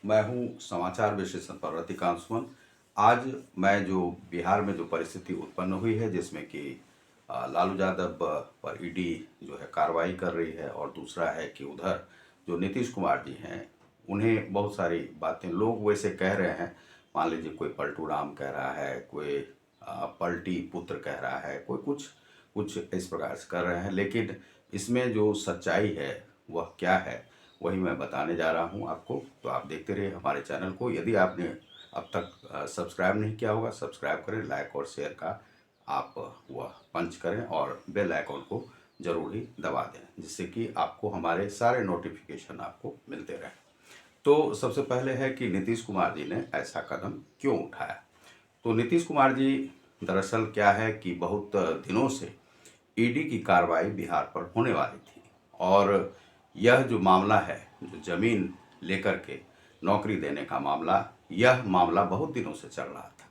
मैं हूँ समाचार विश्लेषण पर रतिकांत सुमन। आज मैं जो बिहार में जो परिस्थिति उत्पन्न हुई है जिसमें कि लालू यादव पर ईडी जो है कार्रवाई कर रही है, और दूसरा है कि उधर जो नीतीश कुमार जी हैं उन्हें बहुत सारी बातें लोग वैसे कह रहे हैं। मान लीजिए कोई पलटू राम कह रहा है, कोई पलटी पुत्र कह रहा है, कोई कुछ कुछ इस प्रकार से कर रहे हैं, लेकिन इसमें जो सच्चाई है वह क्या है वही मैं बताने जा रहा हूं आपको। तो आप देखते रहिए हमारे चैनल को। यदि आपने अब तक सब्सक्राइब नहीं किया होगा, सब्सक्राइब करें, लाइक और शेयर का आप वह पंच करें और बेल आइकन को ज़रूर ही दबा दें, जिससे कि आपको हमारे सारे नोटिफिकेशन आपको मिलते रहें। तो सबसे पहले है कि नीतीश कुमार जी ने ऐसा कदम क्यों उठाया। तो नीतीश कुमार जी दरअसल क्या है कि बहुत दिनों से ईडी की कार्रवाई बिहार पर होने वाली थी, और यह जो मामला है, जो जमीन लेकर के नौकरी देने का मामला, यह मामला बहुत दिनों से चल रहा था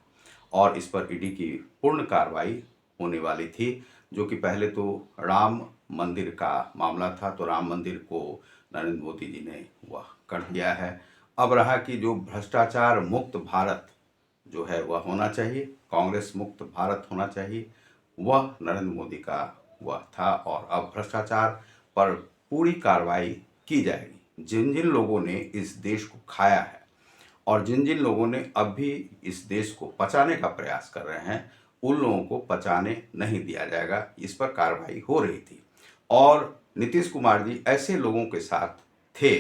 और इस पर ईडी की पूर्ण कार्रवाई होने वाली थी। जो कि पहले तो राम मंदिर का मामला था, तो राम मंदिर को नरेंद्र मोदी जी ने वह कर दिया है। अब रहा कि जो भ्रष्टाचार मुक्त भारत जो है वह होना चाहिए, कांग्रेस मुक्त भारत होना चाहिए, वह नरेंद्र मोदी का वह था। और अब भ्रष्टाचार पर पूरी कार्रवाई की जाएगी। जिन जिन लोगों ने इस देश को खाया है और जिन जिन लोगों ने अब भी इस देश को बचाने का प्रयास कर रहे हैं, उन लोगों को बचाने नहीं दिया जाएगा। इस पर कार्रवाई हो रही थी और नीतीश कुमार जी ऐसे लोगों के साथ थे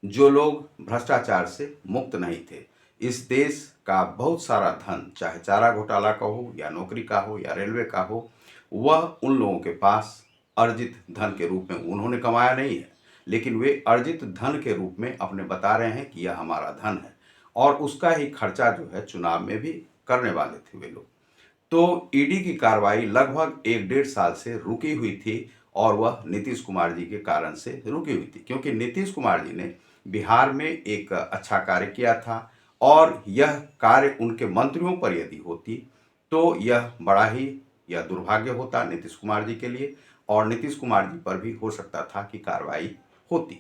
जो लोग भ्रष्टाचार से मुक्त नहीं थे। इस देश का बहुत सारा धन, चाहे चारा घोटाला का हो या नौकरी का हो या रेलवे का हो, वह उन लोगों के पास अर्जित धन के रूप में उन्होंने कमाया नहीं है, लेकिन वे अर्जित धन के रूप में अपने बता रहे हैं कि यह हमारा धन है, और उसका ही खर्चा जो है चुनाव में भी करने वाले थे वे लोग। तो ईडी की कार्रवाई लगभग 1 डेढ़ साल से रुकी हुई थी, और वह नीतीश कुमार जी के कारण से रुकी हुई थी, क्योंकि नीतीश कुमार जी ने बिहार में एक अच्छा कार्य किया था, और यह कार्य उनके मंत्रियों पर यदि होती तो यह बड़ा ही यह दुर्भाग्य होता नीतीश कुमार जी के लिए, और नीतीश कुमार जी पर भी हो सकता था कि कार्रवाई होती,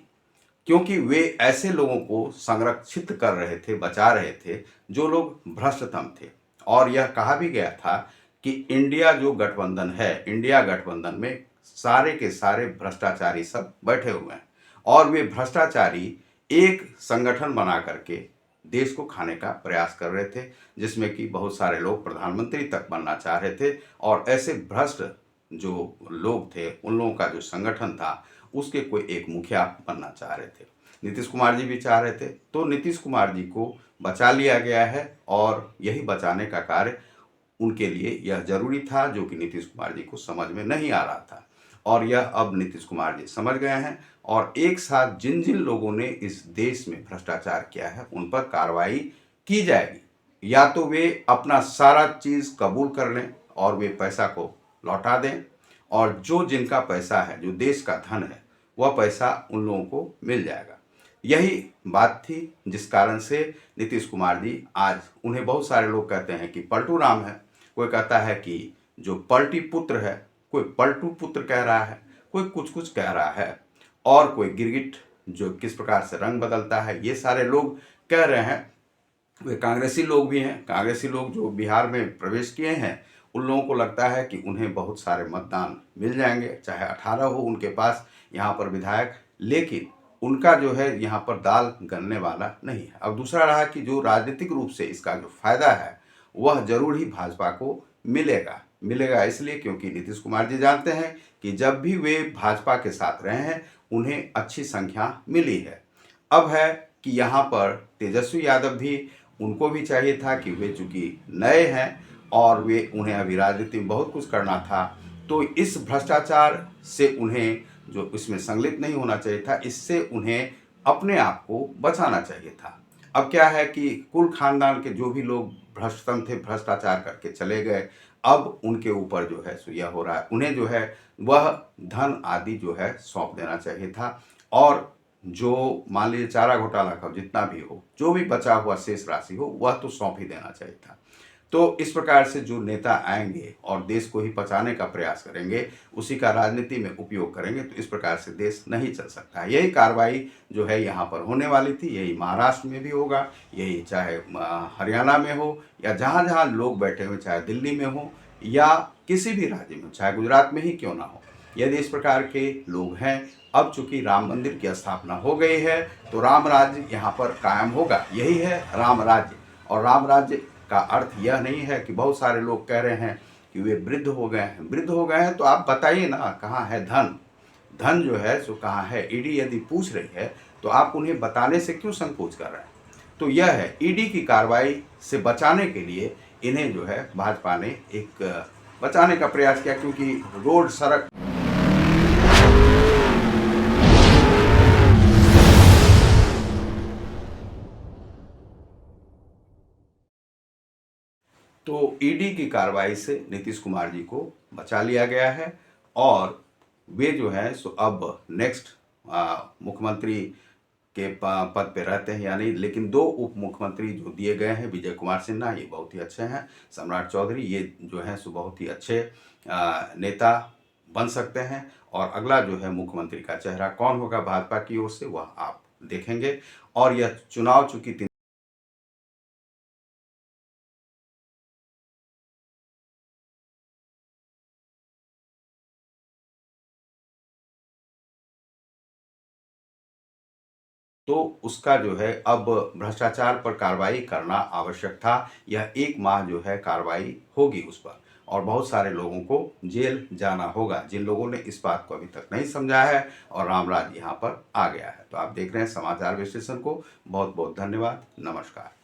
क्योंकि वे ऐसे लोगों को संरक्षित कर रहे थे, बचा रहे थे जो लोग भ्रष्टतम थे। और यह कहा भी गया था कि इंडिया जो गठबंधन है, इंडिया गठबंधन में सारे के सारे भ्रष्टाचारी सब बैठे हुए हैं, और वे भ्रष्टाचारी एक संगठन बना करके देश को खाने का प्रयास कर रहे थे, जिसमें कि बहुत सारे लोग प्रधानमंत्री तक बनना चाह रहे थे। और ऐसे भ्रष्ट जो लोग थे, उन लोगों का जो संगठन था, उसके कोई एक मुखिया बनना चाह रहे थे। नीतीश कुमार जी भी चाह रहे थे, तो नीतीश कुमार जी को बचा लिया गया है, और यही बचाने का कार्य उनके लिए यह जरूरी था, जो कि नीतीश कुमार जी को समझ में नहीं आ रहा था। और यह अब नीतीश कुमार जी समझ गए हैं, और एक साथ जिन जिन लोगों ने इस देश में भ्रष्टाचार किया है उन पर कार्रवाई की जाएगी। या तो वे अपना सारा चीज़ कबूल कर लें और वे पैसा को लौटा दें, और जो जिनका पैसा है, जो देश का धन है, वह पैसा उन लोगों को मिल जाएगा। यही बात थी जिस कारण से नीतीश कुमार जी आज, उन्हें बहुत सारे लोग कहते हैं कि पलटू राम है, कोई कहता है कि जो पलटी पुत्र है, कोई पलटू पुत्र कह रहा है, कोई कुछ कुछ कह रहा है, और कोई गिरगिट जो किस प्रकार से रंग बदलता है, ये सारे लोग कह रहे हैं। वे कांग्रेसी लोग भी हैं, कांग्रेसी लोग जो बिहार में प्रवेश किए हैं, उन लोगों को लगता है कि उन्हें बहुत सारे मतदान मिल जाएंगे, चाहे 18 हो उनके पास यहाँ पर विधायक, लेकिन उनका जो है यहाँ पर दाल गलने वाला नहीं है। अब दूसरा रहा कि जो राजनीतिक रूप से इसका जो फायदा है वह जरूर ही भाजपा को मिलेगा। मिलेगा इसलिए क्योंकि नीतीश कुमार जी जानते हैं कि जब भी वे भाजपा के साथ रहे हैं उन्हें अच्छी संख्या मिली है। अब है कि यहाँ पर तेजस्वी यादव भी, उनको भी चाहिए था कि वे चूंकि नए हैं और वे, उन्हें अभी राजनीति में बहुत कुछ करना था, तो इस भ्रष्टाचार से उन्हें जो इसमें संलिप्त नहीं होना चाहिए था, इससे उन्हें अपने आप को बचाना चाहिए था। अब क्या है कि कुल खानदान के जो भी लोग भ्रष्टतम थे, भ्रष्टाचार करके चले गए, अब उनके ऊपर जो है सो यह हो रहा है, उन्हें जो है वह धन आदि जो है सौंप देना चाहिए था। और जो मान लीजिए चारा घोटाला का जितना भी हो, जो भी बचा हुआ शेष राशि हो, वह तो सौंप ही देना चाहिए था। तो इस प्रकार से जो नेता आएंगे और देश को ही बचाने का प्रयास करेंगे, उसी का राजनीति में उपयोग करेंगे, तो इस प्रकार से देश नहीं चल सकता है। यही कार्रवाई जो है यहाँ पर होने वाली थी, यही महाराष्ट्र में भी होगा, यही चाहे हरियाणा में हो या जहाँ जहाँ लोग बैठे हुए, चाहे दिल्ली में हो या किसी भी राज्य में, चाहे गुजरात में ही क्यों ना हो, यदि इस प्रकार के लोग हैं। अब चूंकि राम मंदिर की स्थापना हो गई है तो राम राज्य यहाँ पर कायम होगा, यही है राम राज्य। और राम राज्य का अर्थ यह नहीं है कि बहुत सारे लोग कह रहे हैं कि वे वृद्ध हो गए हैं। वृद्ध हो गए हैं तो आप बताइए ना, कहाँ है धन? धन जो है सो कहाँ है? ईडी यदि पूछ रही है तो आप उन्हें बताने से क्यों संकोच कर रहे हैं? तो यह है, ईडी की कार्रवाई से बचाने के लिए इन्हें जो है भाजपा ने एक बचाने का प्रयास किया, क्योंकि रोड सड़क तो ईडी की कार्रवाई से नीतीश कुमार जी को बचा लिया गया है और वे जो है सो अब नेक्स्ट मुख्यमंत्री के पद पे रहते हैं या नहीं। लेकिन 2 उप मुख्यमंत्री जो दिए गए हैं, विजय कुमार सिन्हा, ये बहुत ही अच्छे हैं। सम्राट चौधरी, ये जो है सो बहुत ही अच्छे नेता बन सकते हैं। और अगला जो है मुख्यमंत्री का चेहरा कौन होगा भाजपा की ओर से, वह आप देखेंगे। और यह चुनाव चूंकि तो उसका जो है अब भ्रष्टाचार पर कार्रवाई करना आवश्यक था। यह 1 माह जो है कार्रवाई होगी उस पर, और बहुत सारे लोगों को जेल जाना होगा जिन लोगों ने इस बात को अभी तक नहीं समझा है और रामराज यहाँ पर आ गया है। तो आप देख रहे हैं समाचार विश्लेषण को। बहुत बहुत धन्यवाद। नमस्कार।